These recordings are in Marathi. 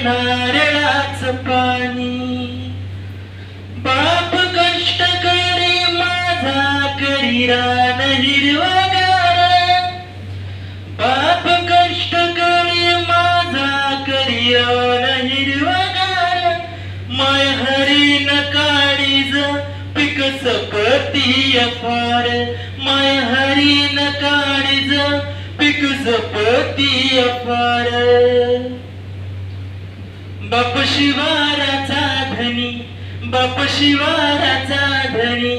नारळाचं पाणी. बाप कष्ट करे माझा करी रान हिरवगार. बाप कष्ट करे माझा करी रान हिरवगार. माय हरीन काळीज पिक सपती अफार. माय हरीन काळीज पिक सपती अफार. बाप शिवाराचा धनी, बाप शिवाराचा धनी,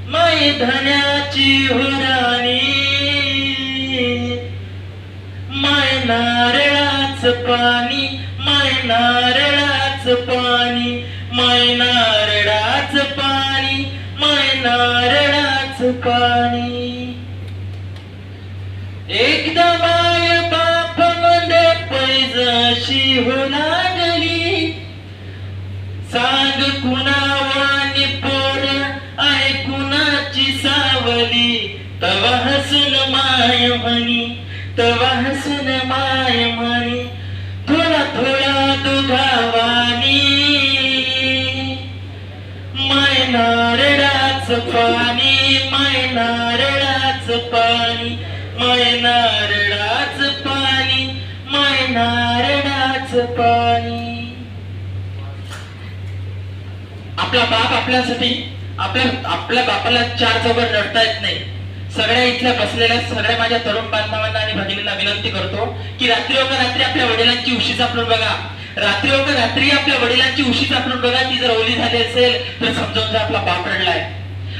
माय धन्याची होराणी. माय नारळाचं पाणी, माय नारळाचं पाणी, माय नारळाचं पाणी, माय नारळाचं पाणी. एकदा बाय बाप मध्ये पैजाशी हो लागली. सांग कुणावानी पोर आहे कुणाची सावली. तवा हसून माय म्हणी, तवा हसून माय म्हणी, थोडा थोडा दुधावानी. माय नारळाचं पाणी, माय नारळाचं पाणी, माय नारळाचं पाणी, माय नारळाचं पाणी. आपला बाप आपल्यासाठी आपल्या बापाला चार चौघात रडता येत नाही. सगळ्या इथल्या बसलेल्या सगळ्या माझ्या तरुण बांधवांना आणि भगिनींना विनंती करतो की रात्री आपल्या वडिलांची उशी चापलून बघा. रात्री आपल्या वडिलांची उशी चापलून बघा. ती जर ओली झाली असेल तर समजावून आपला बाप रडलाय.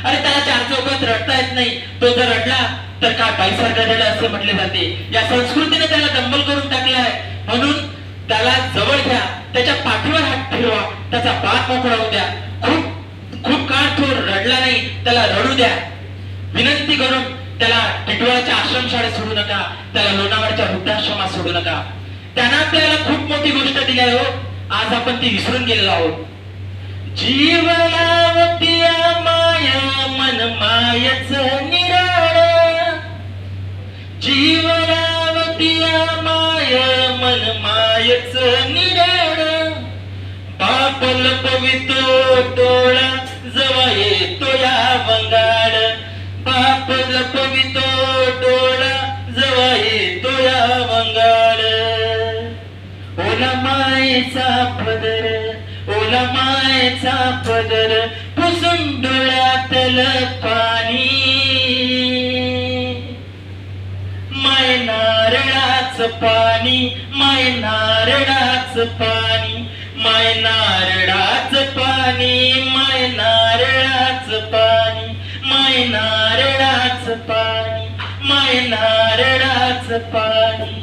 अरे त्याला चार चौघात रडता येत नाही. तो जर रडला तर काय बाईसारखा रडला असं म्हटले जाते. या संस्कृतीने त्याला दंबल करून टाकलाय. म्हणून त्याला जवळ घ्या, त्याच्या पाठीवर हात फिरवा, त्याचा बाप मोकळा होऊ द्या. खूप काळ तो रडला नाही, त्याला रडू द्या. विनंती करून त्याला टिटवाळ्याच्या आश्रमशाळेत सोडू नका, त्याला लोणावळ्याच्या वृद्धाश्रमात सोडू नका. त्यानं आपल्याला खूप मोठी गोष्ट दिली आहे हो. आज आपण ती विसरून गेलेलो आहोत. जीवनावती माया मन मायच निराळ. जीवनावती माय मन मायच निराळ. बाप लपवितो डोळा जवा येतो या वंगाड. बाप लपवितो डोळा जवा येतो या वंगाड. ओला मायेचा पदर, ओला मायेचा पदर, पुसून डोळ्यातलं पाणी. माय नारळाचं पाणी, माय नारळाचं पाणी, माय नारळाचं पाणी, माय नारळाचं पाणी, माय नारळाचं पाणी, माय नारळाचं पाणी.